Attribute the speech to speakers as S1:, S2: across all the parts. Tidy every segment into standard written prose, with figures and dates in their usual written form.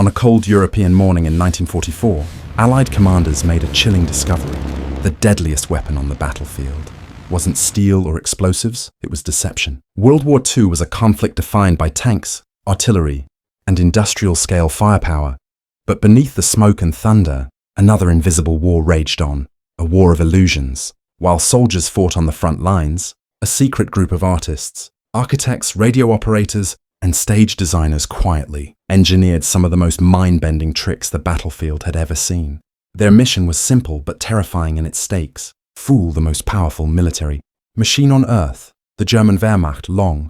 S1: On a cold European morning in 1944, Allied commanders made a chilling discovery. The deadliest weapon on the battlefield wasn't steel or explosives, it was deception. World War II was a conflict defined by tanks, artillery, and industrial-scale firepower. But beneath the smoke and thunder, another invisible war raged on, a war of illusions. While soldiers fought on the front lines, a secret group of artists, architects, radio operators, and stage designers quietly engineered some of the most mind-bending tricks the battlefield had ever seen. Their mission was simple but terrifying in its stakes: fool the most powerful military machine on earth, the German Wehrmacht, long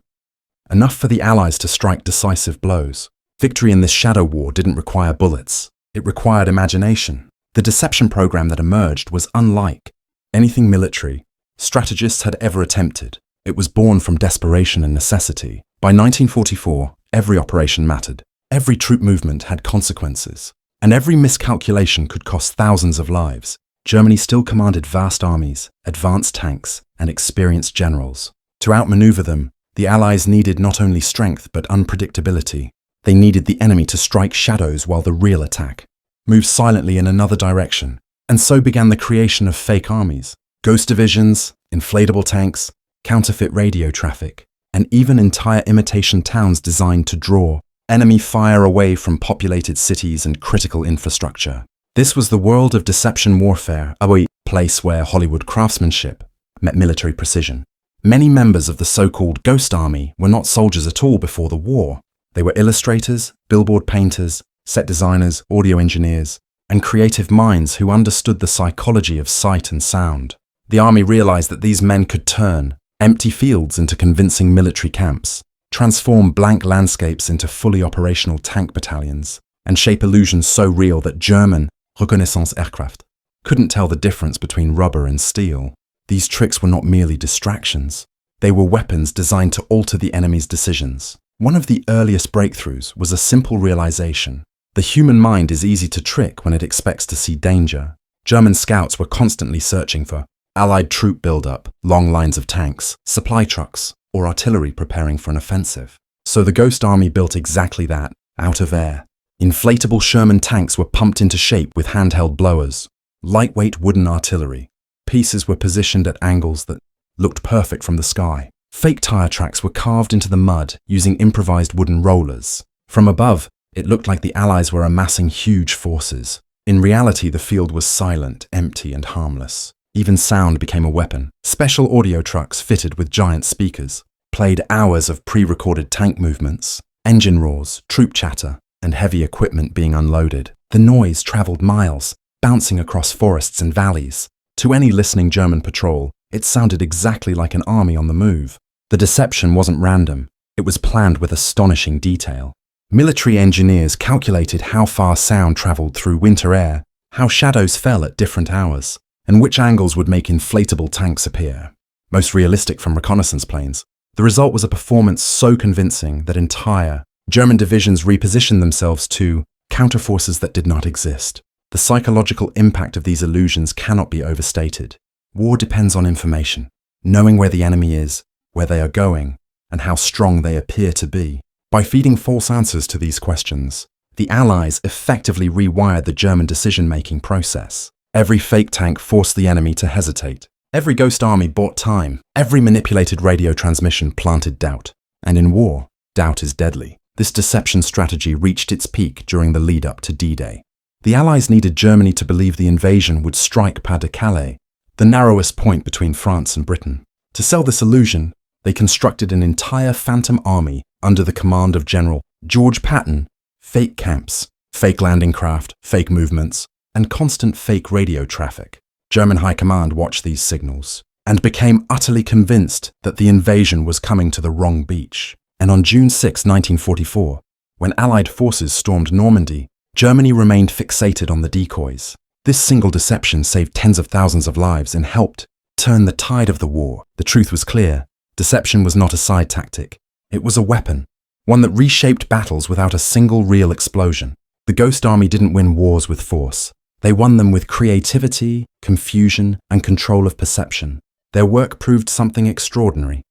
S1: enough for the Allies to strike decisive blows. Victory in this shadow war didn't require bullets. It required imagination. The deception program that emerged was unlike anything military strategists had ever attempted. It was born from desperation and necessity. By 1944, every operation mattered. Every troop movement had consequences, and every miscalculation could cost thousands of lives. Germany still commanded vast armies, advanced tanks, and experienced generals. To outmaneuver them, the Allies needed not only strength but unpredictability. They needed the enemy to strike shadows while the real attack moved silently in another direction. And so began the creation of fake armies, ghost divisions, inflatable tanks, counterfeit radio traffic, and even entire imitation towns designed to draw enemy fire away from populated cities and critical infrastructure. This was the world of deception warfare, a place where Hollywood craftsmanship met military precision. Many members of the so-called Ghost Army were not soldiers at all before the war. They were illustrators, billboard painters, set designers, audio engineers, and creative minds who understood the psychology of sight and sound. The army realized that these men could turn empty fields into convincing military camps, transform blank landscapes into fully operational tank battalions, and shape illusions so real that German reconnaissance aircraft couldn't tell the difference between rubber and steel. These tricks were not merely distractions. They were weapons designed to alter the enemy's decisions. One of the earliest breakthroughs was a simple realization: the human mind is easy to trick when it expects to see danger. German scouts were constantly searching for Allied troop buildup, long lines of tanks, supply trucks, or artillery preparing for an offensive. So the Ghost Army built exactly that, out of air. Inflatable Sherman tanks were pumped into shape with handheld blowers. Lightweight wooden artillery. Pieces were positioned at angles that looked perfect from the sky. Fake tire tracks were carved into the mud using improvised wooden rollers. From above, it looked like the Allies were amassing huge forces. In reality, the field was silent, empty, and harmless. Even sound became a weapon. Special audio trucks fitted with giant speakers played hours of pre-recorded tank movements, engine roars, troop chatter, and heavy equipment being unloaded. The noise traveled miles, bouncing across forests and valleys. To any listening German patrol, it sounded exactly like an army on the move. The deception wasn't random. It was planned with astonishing detail. Military engineers calculated how far sound traveled through winter air, how shadows fell at different hours, and which angles would make inflatable tanks appear most realistic from reconnaissance planes. The result was a performance so convincing that entire German divisions repositioned themselves to counterforces that did not exist. The psychological impact of these illusions cannot be overstated. War depends on information, knowing where the enemy is, where they are going, and how strong they appear to be. By feeding false answers to these questions, the Allies effectively rewired the German decision-making process. Every fake tank forced the enemy to hesitate. Every Ghost Army bought time. Every manipulated radio transmission planted doubt. And in war, doubt is deadly. This deception strategy reached its peak during the lead-up to D-Day. The Allies needed Germany to believe the invasion would strike Pas de Calais, the narrowest point between France and Britain. To sell this illusion, they constructed an entire phantom army under the command of General George Patton. Fake camps, fake landing craft, fake movements, and constant fake radio traffic. German high command watched these signals and became utterly convinced that the invasion was coming to the wrong beach. And on June 6, 1944, when Allied forces stormed Normandy, Germany remained fixated on the decoys. This single deception saved tens of thousands of lives and helped turn the tide of the war. The truth was clear. Deception was not a side tactic. It was a weapon, one that reshaped battles without a single real explosion. The Ghost Army didn't win wars with force. They won them with creativity, confusion, and control of perception. Their work proved something extraordinary.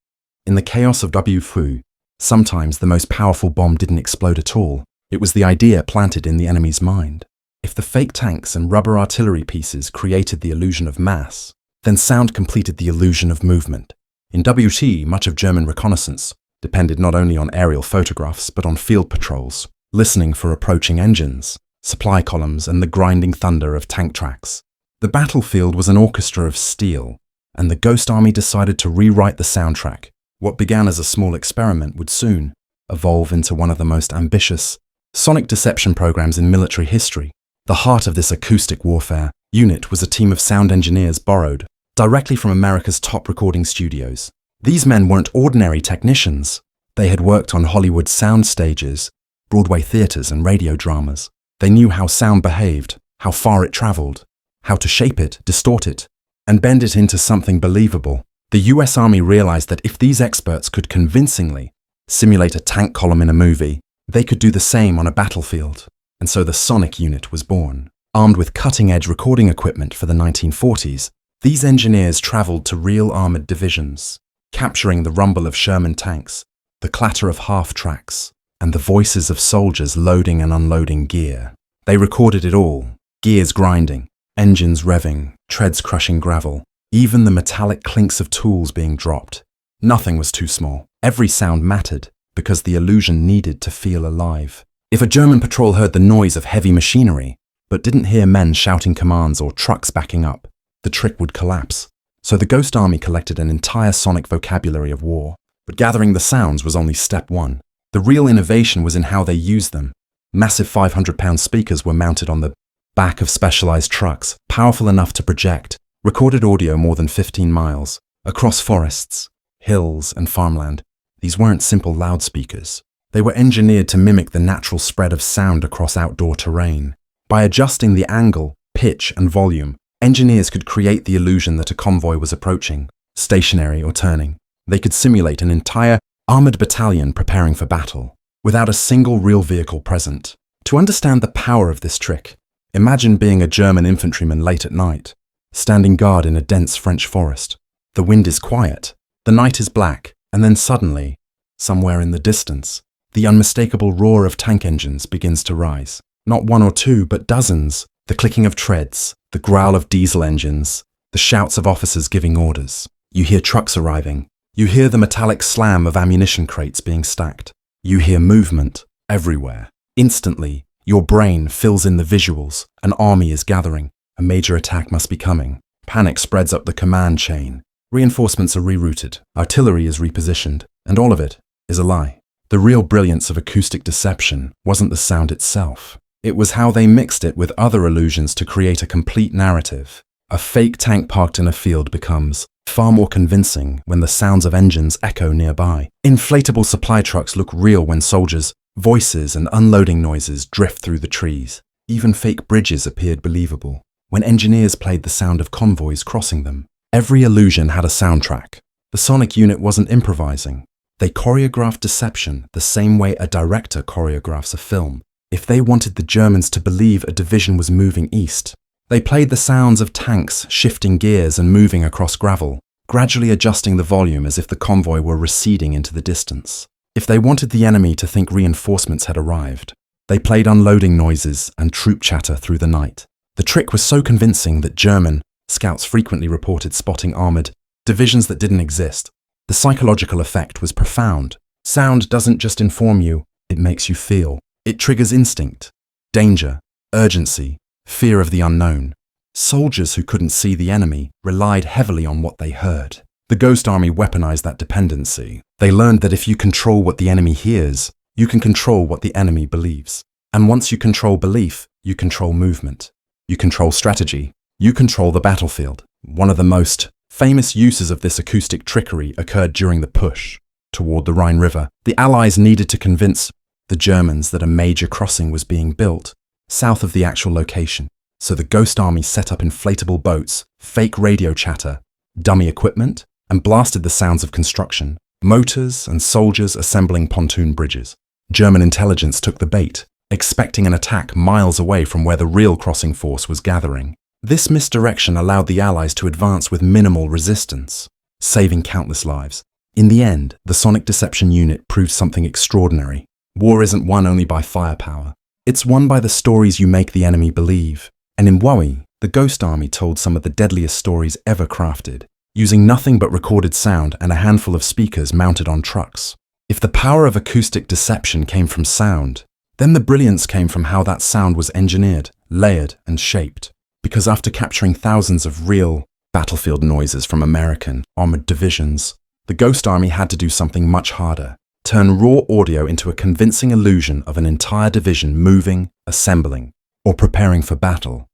S1: In the chaos of WWII, sometimes the most powerful bomb didn't explode at all. It was the idea planted in the enemy's mind. If the fake tanks and rubber artillery pieces created the illusion of mass, then sound completed the illusion of movement. In WWII, much of German reconnaissance depended not only on aerial photographs but on field patrols, listening for approaching engines, supply columns, and the grinding thunder of tank tracks. The battlefield was an orchestra of steel, and the Ghost Army decided to rewrite the soundtrack. What began as a small experiment would soon evolve into one of the most ambitious sonic deception programs in military history. The heart of this acoustic warfare unit was a team of sound engineers borrowed directly from America's top recording studios. These men weren't ordinary technicians. They had worked on Hollywood sound stages, Broadway theaters, and radio dramas. They knew how sound behaved, how far it traveled, how to shape it, distort it, and bend it into something believable. The US Army realized that if these experts could convincingly simulate a tank column in a movie, they could do the same on a battlefield. And so the Sonic Unit was born. Armed with cutting-edge recording equipment for the 1940s, these engineers traveled to real armored divisions, capturing the rumble of Sherman tanks, the clatter of half-tracks, and the voices of soldiers loading and unloading gear. They recorded it all: gears grinding, engines revving, treads crushing gravel, even the metallic clinks of tools being dropped. Nothing was too small. Every sound mattered, because the illusion needed to feel alive. If a German patrol heard the noise of heavy machinery, but didn't hear men shouting commands or trucks backing up, the trick would collapse. So the Ghost Army collected an entire sonic vocabulary of war. But gathering the sounds was only step one. The real innovation was in how they used them. Massive 500-pound speakers were mounted on the back of specialized trucks, powerful enough to project recorded audio more than 15 miles, across forests, hills, and farmland. These weren't simple loudspeakers. They were engineered to mimic the natural spread of sound across outdoor terrain. By adjusting the angle, pitch, and volume, engineers could create the illusion that a convoy was approaching, stationary or turning. They could simulate an entire armored battalion preparing for battle, without a single real vehicle present. To understand the power of this trick, imagine being a German infantryman late at night, standing guard in a dense French forest. The wind is quiet, the night is black, and then suddenly, somewhere in the distance, the unmistakable roar of tank engines begins to rise. Not one or two, but dozens. The clicking of treads, the growl of diesel engines, the shouts of officers giving orders. You hear trucks arriving. You hear the metallic slam of ammunition crates being stacked. You hear movement everywhere. Instantly, your brain fills in the visuals. An army is gathering. A major attack must be coming. Panic spreads up the command chain. Reinforcements are rerouted. Artillery is repositioned. And all of it is a lie. The real brilliance of acoustic deception wasn't the sound itself. It was how they mixed it with other illusions to create a complete narrative. A fake tank parked in a field becomes far more convincing when the sounds of engines echo nearby. Inflatable supply trucks look real when soldiers' voices and unloading noises drift through the trees. Even fake bridges appeared believable when engineers played the sound of convoys crossing them. Every illusion had a soundtrack. The Sonic Unit wasn't improvising. They choreographed deception the same way a director choreographs a film. If they wanted the Germans to believe a division was moving east, they played the sounds of tanks shifting gears and moving across gravel, gradually adjusting the volume as if the convoy were receding into the distance. If they wanted the enemy to think reinforcements had arrived, they played unloading noises and troop chatter through the night. The trick was so convincing that German scouts frequently reported spotting armored divisions that didn't exist. The psychological effect was profound. Sound doesn't just inform you, it makes you feel. It triggers instinct, danger, urgency, fear of the unknown. Soldiers who couldn't see the enemy relied heavily on what they heard. The Ghost Army weaponized that dependency. They learned that if you control what the enemy hears, you can control what the enemy believes. And once you control belief, you control movement. You control strategy. You control the battlefield. One of the most famous uses of this acoustic trickery occurred during the push toward the Rhine River. The Allies needed to convince the Germans that a major crossing was being built south of the actual location. So the Ghost Army set up inflatable boats, fake radio chatter, dummy equipment, and blasted the sounds of construction, motors and soldiers assembling pontoon bridges. German intelligence took the bait, expecting an attack miles away from where the real crossing force was gathering. This misdirection allowed the Allies to advance with minimal resistance, saving countless lives. In the end, the Sonic Deception Unit proved something extraordinary. War isn't won only by firepower. It's won by the stories you make the enemy believe. And in WWII, the Ghost Army told some of the deadliest stories ever crafted, using nothing but recorded sound and a handful of speakers mounted on trucks. If the power of acoustic deception came from sound, then the brilliance came from how that sound was engineered, layered, and shaped. Because after capturing thousands of real battlefield noises from American armored divisions, the Ghost Army had to do something much harder: turn raw audio into a convincing illusion of an entire division moving, assembling, or preparing for battle,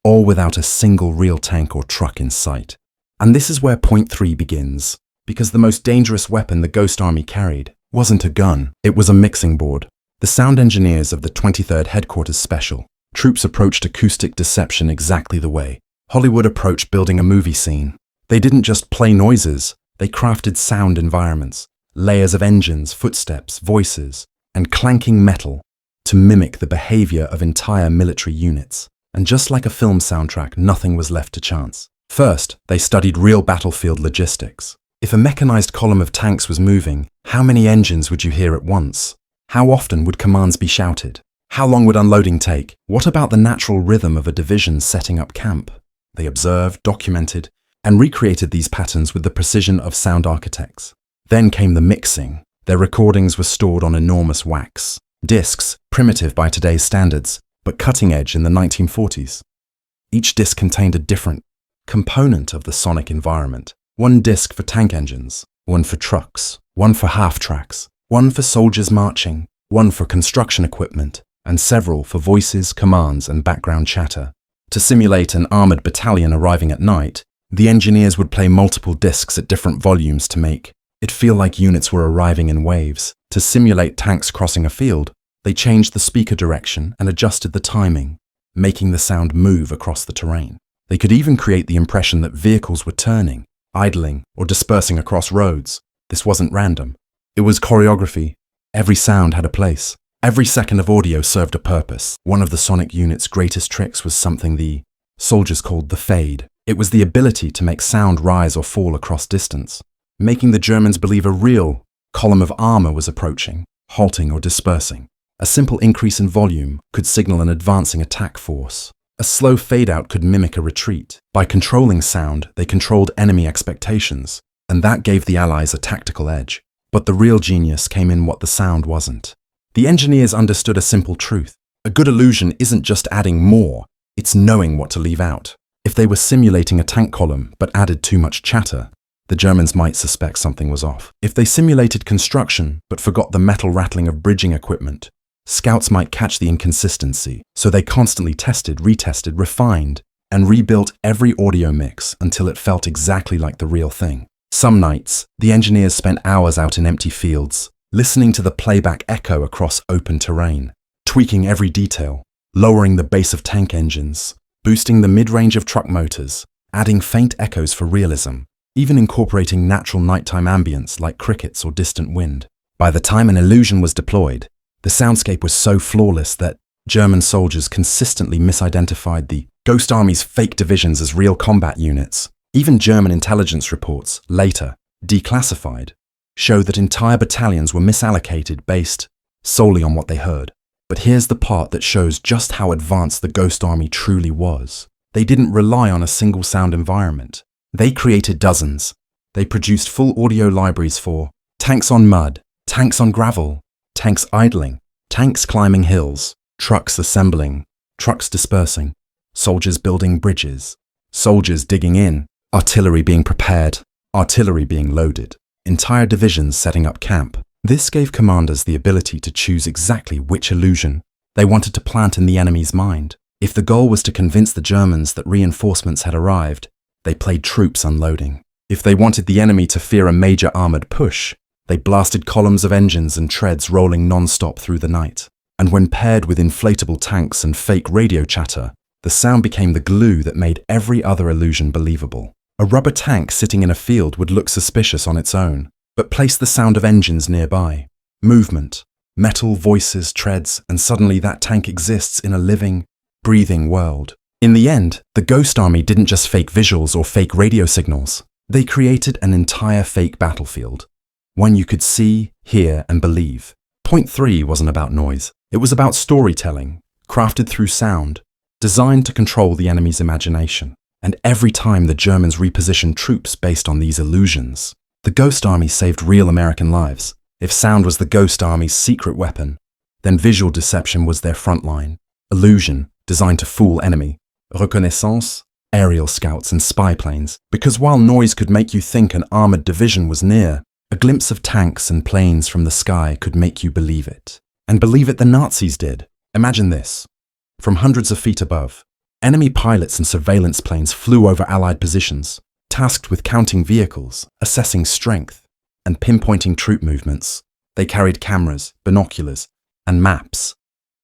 S1: all without a single real tank or truck in sight. And this is where point 3 begins, because the most dangerous weapon the Ghost Army carried wasn't a gun, it was a mixing board. The sound engineers of the 23rd Headquarters Special Troops approached acoustic deception exactly the way Hollywood approached building a movie scene. They didn't just play noises, they crafted sound environments, layers of engines, footsteps, voices, and clanking metal to mimic the behavior of entire military units. And just like a film soundtrack, nothing was left to chance. First, they studied real battlefield logistics. If a mechanized column of tanks was moving, how many engines would you hear at once? How often would commands be shouted? How long would unloading take? What about the natural rhythm of a division setting up camp? They observed, documented, and recreated these patterns with the precision of sound architects. Then came the mixing. Their recordings were stored on enormous wax discs, primitive by today's standards, but cutting edge in the 1940s. Each disc contained a different component of the sonic environment. One disc for tank engines, one for trucks, one for half-tracks, one for soldiers marching, one for construction equipment, and several for voices, commands, and background chatter. To simulate an armored battalion arriving at night, the engineers would play multiple discs at different volumes to make it feel like units were arriving in waves. To simulate tanks crossing a field, they changed the speaker direction and adjusted the timing, making the sound move across the terrain. They could even create the impression that vehicles were turning, idling, or dispersing across roads. This wasn't random. It was choreography. Every sound had a place. Every second of audio served a purpose. One of the sonic unit's greatest tricks was something the soldiers called the fade. It was the ability to make sound rise or fall across distance, making the Germans believe a real column of armor was approaching, halting or dispersing. A simple increase in volume could signal an advancing attack force. A slow fade-out could mimic a retreat. By controlling sound, they controlled enemy expectations, and that gave the Allies a tactical edge. But the real genius came in what the sound wasn't. The engineers understood a simple truth. A good illusion isn't just adding more, it's knowing what to leave out. If they were simulating a tank column but added too much chatter, the Germans might suspect something was off. If they simulated construction but forgot the metal rattling of bridging equipment, scouts might catch the inconsistency. So they constantly tested, retested, refined, and rebuilt every audio mix until it felt exactly like the real thing. Some nights, the engineers spent hours out in empty fields, listening to the playback echo across open terrain, tweaking every detail, lowering the bass of tank engines, boosting the mid-range of truck motors, adding faint echoes for realism, even incorporating natural nighttime ambience like crickets or distant wind. By the time an illusion was deployed, the soundscape was so flawless that German soldiers consistently misidentified the Ghost Army's fake divisions as real combat units. Even German intelligence reports, later declassified, show that entire battalions were misallocated based solely on what they heard. But here's the part that shows just how advanced the Ghost Army truly was. They didn't rely on a single sound environment. They created dozens. They produced full audio libraries for tanks on mud, tanks on gravel, tanks idling, tanks climbing hills, trucks assembling, trucks dispersing, soldiers building bridges, soldiers digging in, artillery being prepared, artillery being loaded, entire divisions setting up camp. This gave commanders the ability to choose exactly which illusion they wanted to plant in the enemy's mind. If the goal was to convince the Germans that reinforcements had arrived, they played troops unloading. If they wanted the enemy to fear a major armored push, they blasted columns of engines and treads rolling non-stop through the night. And when paired with inflatable tanks and fake radio chatter, the sound became the glue that made every other illusion believable. A rubber tank sitting in a field would look suspicious on its own, but place the sound of engines nearby. Movement, metal, voices, treads, and suddenly that tank exists in a living, breathing world. In the end, the Ghost Army didn't just fake visuals or fake radio signals. They created an entire fake battlefield, one you could see, hear, and believe. Point 3 wasn't about noise. It was about storytelling, crafted through sound, designed to control the enemy's imagination. And every time the Germans repositioned troops based on these illusions, the Ghost Army saved real American lives. If sound was the Ghost Army's secret weapon, then visual deception was their front line. Illusion, designed to fool enemy. Reconnaissance, aerial scouts and spy planes. Because while noise could make you think an armored division was near, a glimpse of tanks and planes from the sky could make you believe it. And believe it the Nazis did. Imagine this. From hundreds of feet above, enemy pilots and surveillance planes flew over Allied positions, tasked with counting vehicles, assessing strength, and pinpointing troop movements. They carried cameras, binoculars, and maps.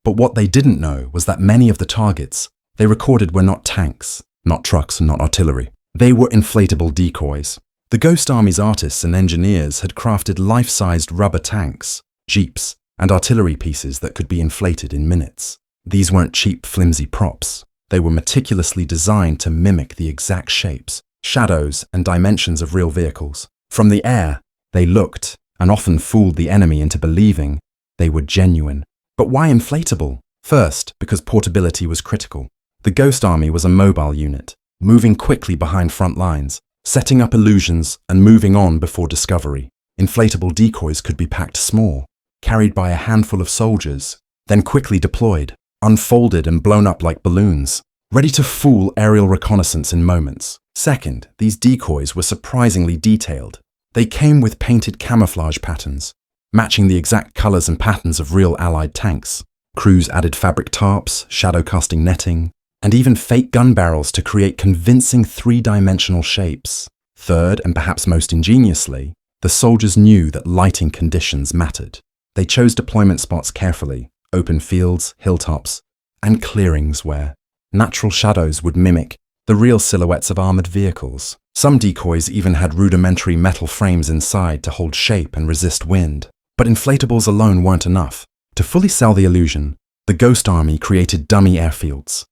S1: But what they didn't know was that many of the targets they recorded were not tanks, not trucks, and not artillery. They were inflatable decoys. The Ghost Army's artists and engineers had crafted life-sized rubber tanks, jeeps, and artillery pieces that could be inflated in minutes. These weren't cheap, flimsy props. They were meticulously designed to mimic the exact shapes, shadows, and dimensions of real vehicles. From the air, they looked, and often fooled the enemy into believing they were genuine. But why inflatable? First, because portability was critical. The Ghost Army was a mobile unit, moving quickly behind front lines, setting up illusions and moving on before discovery. Inflatable decoys could be packed small, carried by a handful of soldiers, then quickly deployed, unfolded and blown up like balloons, ready to fool aerial reconnaissance in moments. Second, these decoys were surprisingly detailed. They came with painted camouflage patterns, matching the exact colors and patterns of real Allied tanks. Crews added fabric tarps, shadow-casting netting, and even fake gun barrels to create convincing three-dimensional shapes. Third, and perhaps most ingeniously, the soldiers knew that lighting conditions mattered. They chose deployment spots carefully, open fields, hilltops, and clearings where natural shadows would mimic the real silhouettes of armored vehicles. Some decoys even had rudimentary metal frames inside to hold shape and resist wind. But inflatables alone weren't enough. To fully sell the illusion, the Ghost Army created dummy airfields.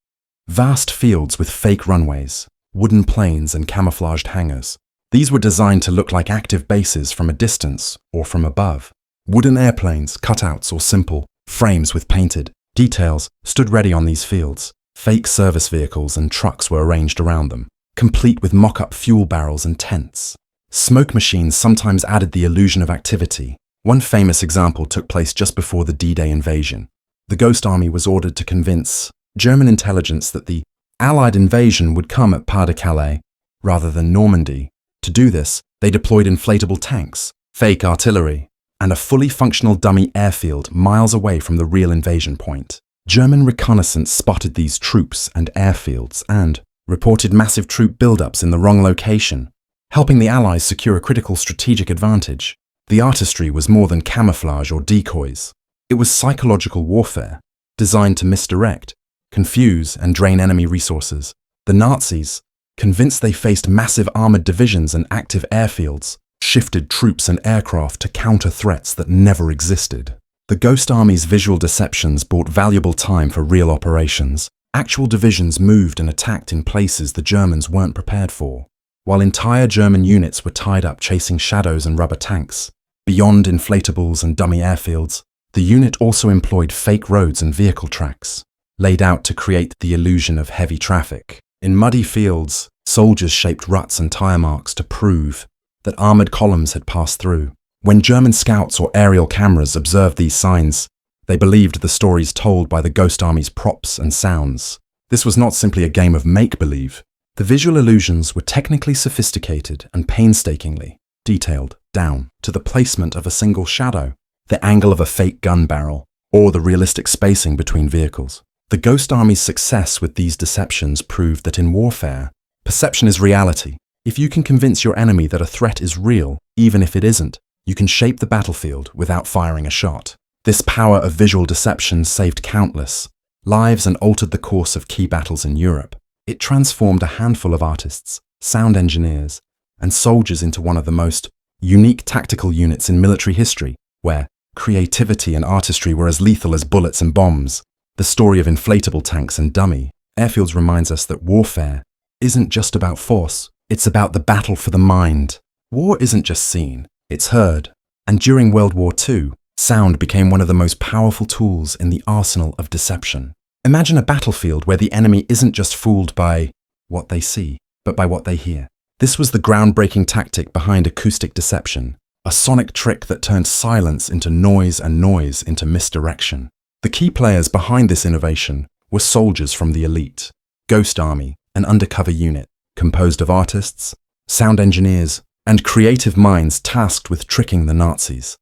S1: Vast fields with fake runways, wooden planes and camouflaged hangars. These were designed to look like active bases from a distance or from above. Wooden airplanes, cutouts or simple frames with painted details stood ready on these fields. Fake service vehicles and trucks were arranged around them, complete with mock-up fuel barrels and tents. Smoke machines sometimes added the illusion of activity. One famous example took place just before the D-Day invasion. The Ghost Army was ordered to convince German intelligence that the Allied invasion would come at Pas-de-Calais rather than Normandy. To do this, they deployed inflatable tanks, fake artillery, and a fully functional dummy airfield miles away from the real invasion point. German reconnaissance spotted these troops and airfields and reported massive troop buildups in the wrong location, helping the Allies secure a critical strategic advantage. The artistry was more than camouflage or decoys. It was psychological warfare, designed to misdirect, confuse, and drain enemy resources. The Nazis, convinced they faced massive armored divisions and active airfields, shifted troops and aircraft to counter threats that never existed. The Ghost Army's visual deceptions bought valuable time for real operations. Actual divisions moved and attacked in places the Germans weren't prepared for, while entire German units were tied up chasing shadows and rubber tanks. Beyond inflatables and dummy airfields, the unit also employed fake roads and vehicle tracks, laid out to create the illusion of heavy traffic. In muddy fields, soldiers shaped ruts and tire marks to prove that armored columns had passed through. When German scouts or aerial cameras observed these signs, they believed the stories told by the Ghost Army's props and sounds. This was not simply a game of make-believe. The visual illusions were technically sophisticated and painstakingly detailed down to the placement of a single shadow, the angle of a fake gun barrel, or the realistic spacing between vehicles. The Ghost Army's success with these deceptions proved that in warfare, perception is reality. If you can convince your enemy that a threat is real, even if it isn't, you can shape the battlefield without firing a shot. This power of visual deception saved countless lives and altered the course of key battles in Europe. It transformed a handful of artists, sound engineers, and soldiers into one of the most unique tactical units in military history, where creativity and artistry were as lethal as bullets and bombs. The story of inflatable tanks and dummy airfields reminds us that warfare isn't just about force, it's about the battle for the mind. War isn't just seen, it's heard. And during World War II, Sound became one of the most powerful tools in the arsenal of deception. Imagine a battlefield where the enemy isn't just fooled by what they see, but by what they hear. This was the groundbreaking tactic behind acoustic deception, a sonic trick that turned silence into noise and noise into misdirection. The key players behind this innovation were soldiers from the elite, Ghost Army, an undercover unit composed of artists, sound engineers, and creative minds tasked with tricking the Nazis.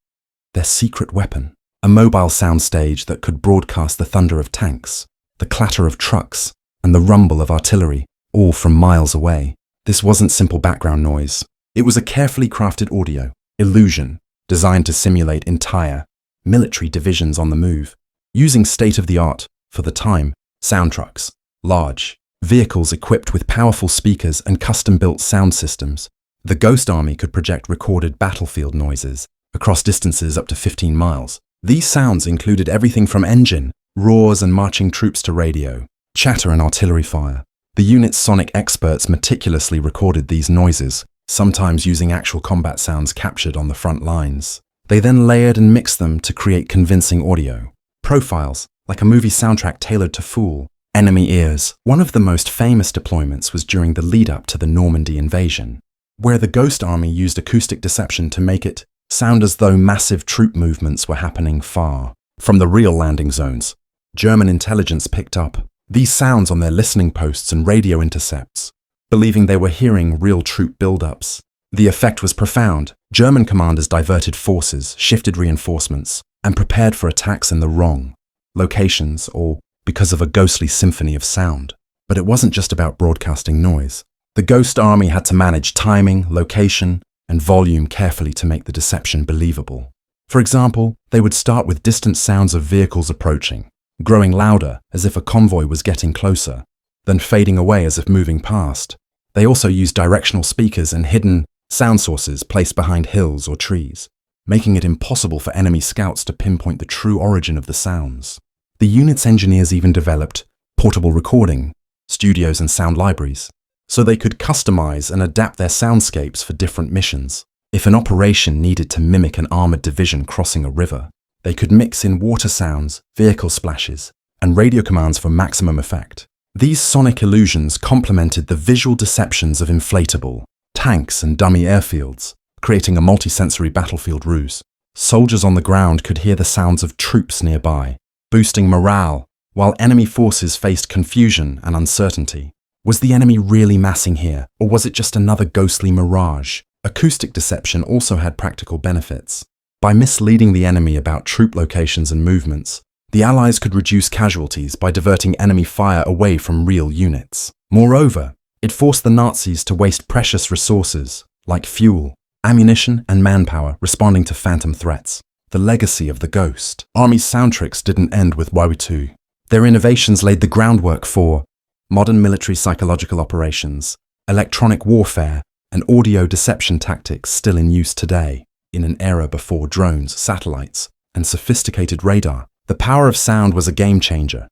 S1: Their secret weapon, a mobile soundstage that could broadcast the thunder of tanks, the clatter of trucks, and the rumble of artillery, all from miles away. This wasn't simple background noise. It was a carefully crafted audio illusion designed to simulate entire military divisions on the move, using state-of-the-art, for the time, sound trucks, large vehicles equipped with powerful speakers and custom-built sound systems. The Ghost Army could project recorded battlefield noises across distances up to 15 miles. These sounds included everything from engine, roars and marching troops to radio, chatter and artillery fire. The unit's sonic experts meticulously recorded these noises, sometimes using actual combat sounds captured on the front lines. They then layered and mixed them to create convincing audio profiles, like a movie soundtrack tailored to fool enemy ears. One of the most famous deployments was during the lead-up to the Normandy invasion, where the Ghost Army used acoustic deception to make it sound as though massive troop movements were happening far from the real landing zones. German intelligence picked up these sounds on their listening posts and radio intercepts, believing they were hearing real troop buildups. The effect was profound. German commanders diverted forces, shifted reinforcements, and prepared for attacks in the wrong locations, or because of a ghostly symphony of sound. But it wasn't just about broadcasting noise. The Ghost Army had to manage timing, location, and volume carefully to make the deception believable. For example, they would start with distant sounds of vehicles approaching, growing louder as if a convoy was getting closer, then fading away as if moving past. They also used directional speakers and hidden sound sources placed behind hills or trees, making it impossible for enemy scouts to pinpoint the true origin of the sounds. The unit's engineers even developed portable recording studios and sound libraries, so they could customize and adapt their soundscapes for different missions. If an operation needed to mimic an armored division crossing a river, they could mix in water sounds, vehicle splashes, and radio commands for maximum effect. These sonic illusions complemented the visual deceptions of inflatable tanks and dummy airfields, creating a multisensory battlefield ruse. Soldiers on the ground could hear the sounds of troops nearby, boosting morale, while enemy forces faced confusion and uncertainty. Was the enemy really massing here, or was it just another ghostly mirage? Acoustic deception also had practical benefits. By misleading the enemy about troop locations and movements, the Allies could reduce casualties by diverting enemy fire away from real units. Moreover, it forced the Nazis to waste precious resources, like fuel, ammunition, and manpower, responding to phantom threats. The legacy of the Ghost Army's sound tricks didn't end with WWII. Their innovations laid the groundwork for modern military psychological operations, electronic warfare, and audio deception tactics still in use today. In an era before drones, satellites, and sophisticated radar, the power of sound was a game changer,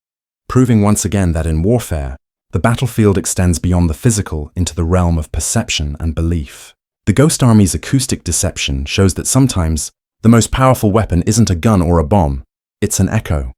S1: proving once again that in warfare, the battlefield extends beyond the physical into the realm of perception and belief. The Ghost Army's acoustic deception shows that sometimes the most powerful weapon isn't a gun or a bomb, it's an echo.